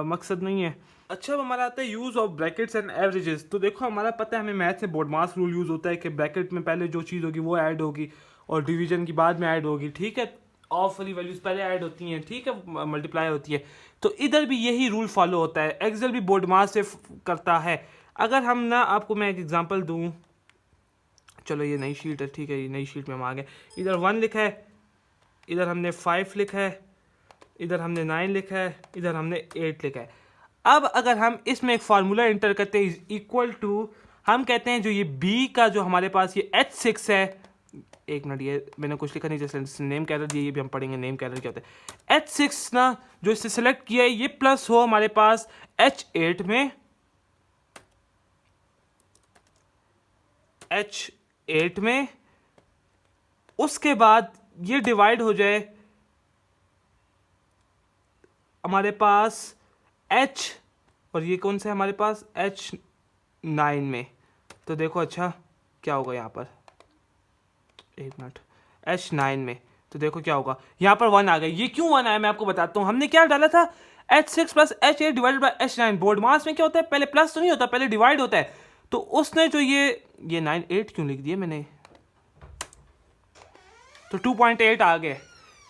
मकसद नहीं है। अच्छा, अब हमारा आता है use of brackets and averages. तो देखो हमारा पता है, हमें मैथ में बोर्डमास रूल यूज़ होता है कि ब्रैकेट में पहले जो चीज़ होगी वो ऐड होगी और डिवीजन की बाद में ऐड होगी, ठीक है। ऑफ वाली वैल्यूज़ पहले ऐड होती हैं, ठीक है, मल्टीप्लाई होती है। तो इधर भी यही रूल फॉलो होता है, एक्सेल भी बोर्डमास से करता है। अगर हम ना, आपको मैं एक एग्जांपल दूं, चलो ये नई शीट है, ठीक है, ये नई शीट में हम आ गए। इधर 1 लिखा है, इधर हमने 5 लिखा है, इधर हमने 9 लिखा है, इधर हमने 8 लिखा है। अब अगर हम इसमें एक फार्मूला एंटर करते हैं, इज इक्वल टू, हम कहते हैं जो ये बी का जो हमारे पास ये H6 है, एक मिनट, ये मैंने कुछ लिखा नहीं, जैसे नेम कैरर दिया, ये भी हम पढ़ेंगे नेम कैरर क्या होता है। H6 ना जो इससे सेलेक्ट किया है, ये प्लस हो हमारे पास H8 में, H8 में, उसके बाद ये डिवाइड हो जाए हमारे पास H, और ये कौन सा है हमारे पास H9 में। तो देखो अच्छा क्या होगा यहाँ पर, एक मिनट, H9 में, तो देखो क्या होगा, यहाँ पर 1 आ गया। ये क्यों 1 आया मैं आपको बताता हूँ। हमने क्या डाला था, H6 plus H8 divided by H9। BODMAS में क्या होता है, पहले प्लस तो नहीं होता, पहले डिवाइड होता है। तो उसने जो ये 9 8 क्यों लिख दिया मैंने, तो 2.8 आ गया।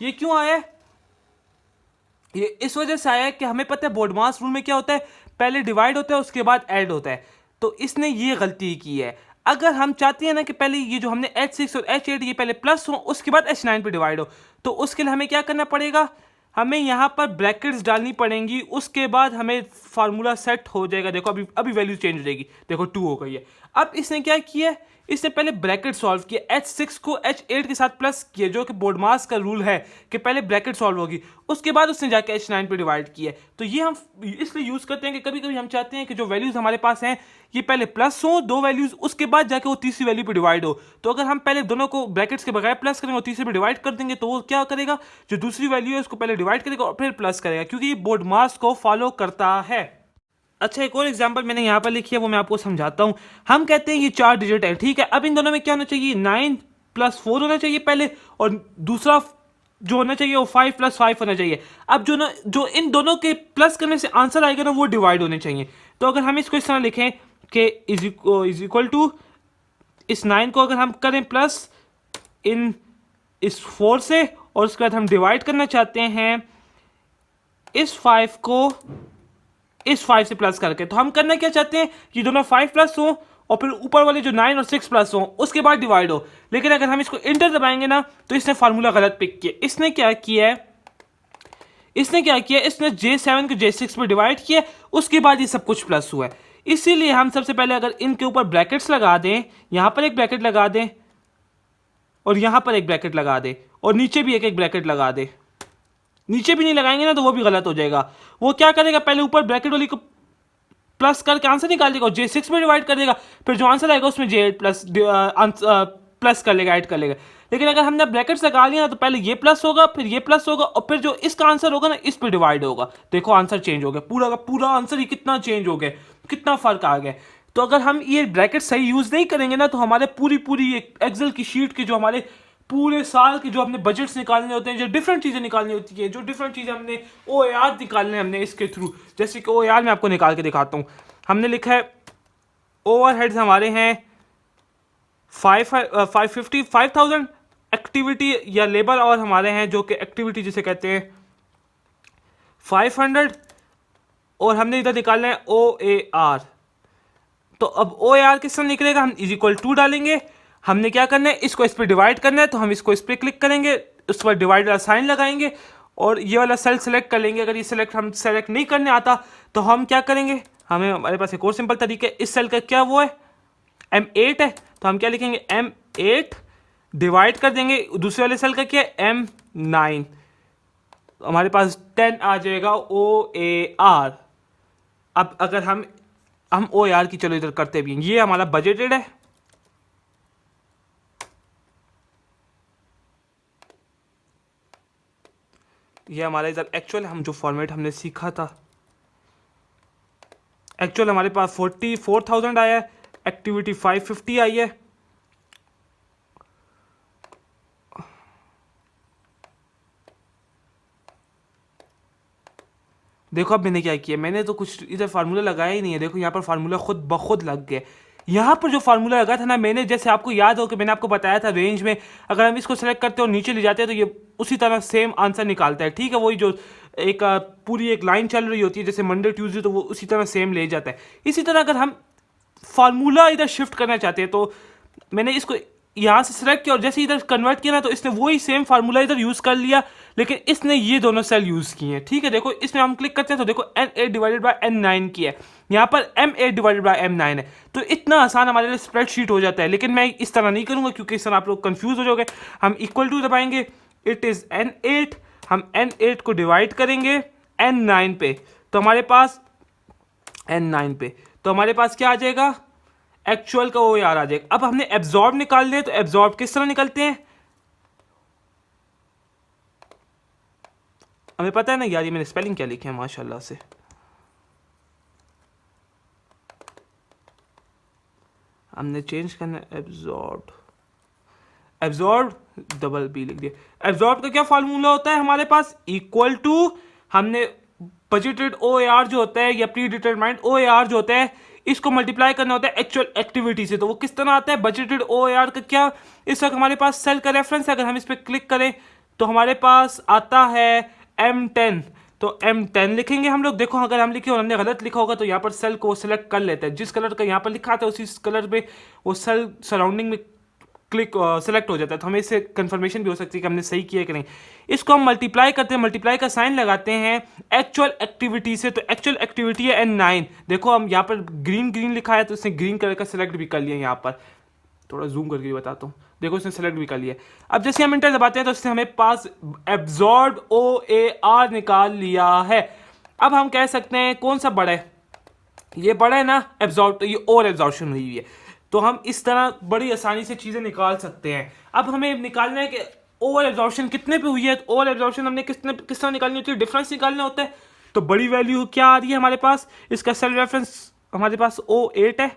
ये क्यों आया, ये इस वजह से आया कि हमें पता है बोर्डमास रूल में क्या होता है, पहले डिवाइड होता है उसके बाद ऐड होता है। तो इसने ये गलती की है। अगर हम चाहते हैं ना कि पहले ये जो हमने H6 और H8 ये पहले प्लस हो, उसके बाद H9 पे डिवाइड हो, तो उसके लिए हमें क्या करना पड़ेगा, हमें यहाँ पर ब्रैकेट्स डालनी पड़ेंगी, उसके बाद हमें फार्मूला सेट हो जाएगा। देखो अभी वैल्यू चेंज हो जाएगी, देखो 2 हो गई है। अब इसने क्या किया, इसने पहले ब्रैकेट सॉल्व किया, H6 को H8 के साथ प्लस किया, जो कि बोर्डमास का रूल है कि पहले ब्रैकेट सॉल्व होगी, उसके बाद उसने जाके H9 पे डिवाइड किया। तो ये हम इसलिए यूज़ करते हैं कि कभी कभी हम चाहते हैं कि जो वैल्यूज़ हमारे पास हैं ये पहले प्लस हो 2 वैल्यूज़, उसके बाद जाके वो तीसरी वैल्यू पे डिवाइड हो। तो अगर हम पहले दोनों को ब्रैकेट्स के बगैर प्लस करेंगे और तीसरे पे डिवाइड कर देंगे, तो वो क्या करेगा, जो दूसरी वैल्यू है उसको पहले डिवाइड करेगा और फिर प्लस करेगा, क्योंकि ये बोर्डमास को फॉलो करता है। अच्छा, एक और एग्जांपल मैंने यहाँ पर लिखी है, वो मैं आपको समझाता हूँ। हम कहते हैं ये 4 डिजिट है, ठीक है। अब इन दोनों में क्या होना चाहिए, 9 +4 होना चाहिए पहले, और दूसरा जो होना चाहिए वो 5 + 5 होना चाहिए। अब जो इन दोनों के प्लस करने से आंसर आएगा ना वो डिवाइड होने चाहिए। तो अगर हम इसको इस तरह लिखें कि इज इक्वल टू, इस 9 को अगर हम करें प्लस इन इस 4 से, और उसके बाद हम डिवाइड करना चाहते हैं इस 5 को इस 5 से प्लस करके, तो हम करना क्या चाहते हैं कि दोनों 5 प्लस हो और फिर ऊपर वाले जो 9 और 6 प्लस हो उसके बाद डिवाइड हो। लेकिन अगर हम इसको इंटर दबाएंगे ना तो इसने फार्मूला गलत पिक किया। इसने क्या किया है, इसने J7 को J6 पर डिवाइड किया, उसके बाद ये सब कुछ प्लस हुआ है। इसीलिए हम सबसे पहले अगर इनके ऊपर ब्रैकेट्स लगा दें, यहां पर एक ब्रैकेट लगा दें और यहां पर एक ब्रैकेट लगा दे, और नीचे भी एक ब्रैकेट लगा दे। नीचे भी नहीं लगाएंगे ना तो वो भी गलत हो जाएगा। वो क्या करेगा, पहले ऊपर ब्रैकेट वाली को प्लस करके आंसर निकाल देगा और J6 में डिवाइड कर देगा, फिर जो आंसर आएगा उसमें J8 प्लस कर लेगा, ऐड कर लेगा। लेकिन अगर हमने ब्रैकेट्स लगा लिया तो पहले ये प्लस होगा, फिर ये प्लस होगा, और फिर जो इसका आंसर होगा ना इस पर डिवाइड होगा। देखो आंसर चेंज हो गया, पूरा का पूरा आंसर ही कितना चेंज हो गया, कितना फर्क आ गया। तो अगर हम ये ब्रैकेट सही यूज नहीं करेंगे ना तो हमारे पूरी एक्सेल की शीट की जो हमारे पूरे साल के जो हमने बजट्स निकालने होते हैं, जो डिफरेंट चीज़ें निकालनी होती है, जो डिफरेंट चीज़ें हमने OAR निकालने हमने इसके थ्रू, जैसे कि OAR मैं आपको निकाल के दिखाता हूँ। हमने लिखा है ओवरहेड्स हमारे हैं 550 एक्टिविटी या लेबर, और हमारे हैं जो कि एक्टिविटी जिसे कहते हैं 500, और हमने इधर निकालना है OAR। तो अब OAR किस तरह निकलेगा, हम =2 डालेंगे। हमने क्या करना है, इसको इस पर डिवाइड करना है, तो हम इसको इस पर क्लिक करेंगे, उस पर डिवाइड वाला साइन लगाएंगे और ये वाला सेल सेलेक्ट कर लेंगे। अगर ये हम सेलेक्ट नहीं करने आता तो हम क्या करेंगे, हमारे पास एक और सिंपल तरीका है। इस सेल का क्या वो है, M8 है, तो हम क्या लिखेंगे M8 डिवाइड कर देंगे, दूसरे वाले सेल का क्या है M9, तो हमारे पास 10 आ जाएगा OAR। अब अगर हम OAR की चलो इधर करते भी हैं, ये हमारा बजटेड है, ये हमारा इधर एक्चुअल हम जो फॉर्मेट हमने सीखा था, एक्चुअल हमारे पास 44,000 आया है, एक्टिविटी 550 आई है। देखो अब मैंने क्या किया, मैंने तो कुछ इधर फार्मूला लगाया ही नहीं है। देखो यहाँ पर फार्मूला खुद ब खुद लग गया। यहाँ पर जो फार्मूला लगा था ना, मैंने जैसे आपको याद हो कि मैंने आपको बताया था रेंज में अगर हम इसको सेलेक्ट करते हैं और नीचे ले जाते हैं तो ये उसी तरह सेम आंसर निकालता है। ठीक है, वही जो एक पूरी एक लाइन चल रही होती है जैसे मंडे ट्यूसडे, तो वो उसी तरह सेम ले जाता है। इसी तरह अगर हम फार्मूला इधर शिफ्ट करना चाहते हैं तो मैंने इसको यहाँ से सेलेक्ट किया और जैसे इधर कन्वर्ट किया ना तो इसने वही सेम फार्मूला इधर यूज़ कर लिया, लेकिन इसने ये दोनों सेल यूज़ किए हैं। ठीक है, देखो इसमें हम क्लिक करते हैं तो देखो N8 डिवाइडेड बाय N9 की है, यहाँ पर M8 डिवाइडेड बाय M9 है। तो इतना आसान हमारे लिए स्प्रेडशीट हो जाता है, लेकिन मैं इस तरह नहीं करूँगा क्योंकि इस तरह आप लोग कन्फ्यूज़ हो जाओगे। हम =, दबाएंगे, इट इज़ N8, हम N8 को डिवाइड करेंगे N9 पे, तो हमारे पास N9 पे तो हमारे पास क्या आ जाएगा, एक्चुअल का OAR आ जाएगा। अब हमने एब्जॉर्ब निकालने हैं, तो एब्जॉर्ब किस तरह निकलते हैं, हमें पता है ना यार, ये मैंने स्पेलिंग क्या लिखे हैं माशाल्लाह से। हमने चेंज करना है एब्जॉर्ब डबल B लिख दिया। एब्जॉर्ब का क्या फार्मूला होता है हमारे पास, =, हमने बजटेड OAR जो होता है या प्री डिटरमाइंड OAR जो होता है इसको मल्टीप्लाई करना होता है एक्चुअल एक्टिविटी से। तो वो किस तरह आता है, बजटेड OAR का क्या, इस वक्त हमारे पास सेल का रेफरेंस है, अगर हम इस पर क्लिक करें तो हमारे पास आता है M10, तो M10 लिखेंगे हम लोग। देखो अगर हम लिखे और हमने गलत लिखा होगा तो यहाँ पर सेल को सेलेक्ट कर लेते हैं, जिस कलर का यहाँ पर लिखा था उसी कलर पे वो सेल सराउंडिंग में क्लिक सेलेक्ट हो जाता है। तो हमें इससे कंफर्मेशन भी हो सकती है कि हमने सही किया कि नहीं। इसको हम मल्टीप्लाई करते हैं, मल्टीप्लाई का साइन लगाते हैं एक्चुअल एक्टिविटी से, तो एक्चुअल एक्टिविटी है N9। देखो हम यहाँ पर ग्रीन लिखा है तो इसने ग्रीन कलर का सेलेक्ट भी कर लिया। यहाँ पर थोड़ा जूम करके बताता हूँ, देखो इसने सेलेक्ट भी कर लिया। अब जैसे हम इंटर दबाते हैं तो इसने हमें पास एब्जॉर्ब OAR निकाल लिया है। अब हम कह सकते हैं कौन सा बड़ा है, ये बड़ा है ना एब्जॉर्ब, तो ये और एब्जॉर्प्शन हुई है, तो हम इस तरह बड़ी आसानी से चीज़ें निकाल सकते हैं। अब हमें निकालना है कि ओवर एब्जॉर्प्शन कितने पे हुई है, तो ओवर एब्जॉर्प्शन हमने किस तरह निकालनी होती है, डिफरेंस निकालना होता है। तो बड़ी वैल्यू क्या आ रही है हमारे पास, इसका सेल रेफरेंस हमारे पास O8 है,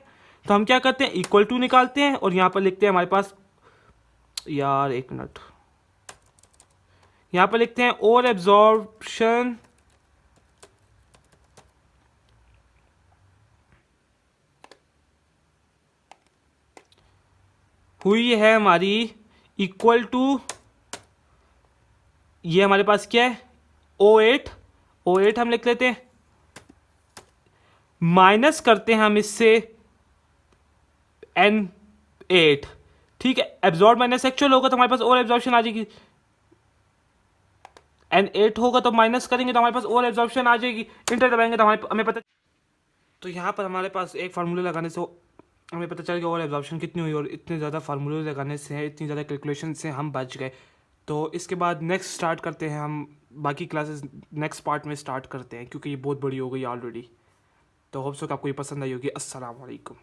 तो हम क्या करते हैं =, निकालते हैं और यहाँ पर लिखते हैं हमारे पास यार एक मिनट, यहाँ पर लिखते हैं और एब्जॉर्प्शन हुई है हमारी इक्वल टू, ये हमारे पास क्या है O8 हम लिख लेते हैं, माइनस करते हैं हम इससे N8, ठीक है। एब्जॉर्ब माइनस एक्चुअल होगा तो हमारे पास और एब्जॉर्प्शन आ जाएगी, N8 होगा तो माइनस करेंगे तो हमारे पास और एब्जॉर्प्शन आ जाएगी, इंटर दबाएंगे तो हमें पता, तो यहाँ पर हमारे पास एक फार्मूले लगाने से हमें पता चल गया और एब्जॉर्प्शन कितनी हुई, और इतने ज़्यादा फार्मूले लगाने से, इतनी ज़्यादा कैलकुलेशन से हम बच गए। तो इसके बाद नेक्स्ट स्टार्ट करते हैं हम, बाकी क्लासेस नेक्स्ट पार्ट में स्टार्ट करते हैं क्योंकि ये बहुत बड़ी हो गई ऑलरेडी। तो होप सो कि आपको ये पसंद आई होगी। अस्सलाम वालेकुम।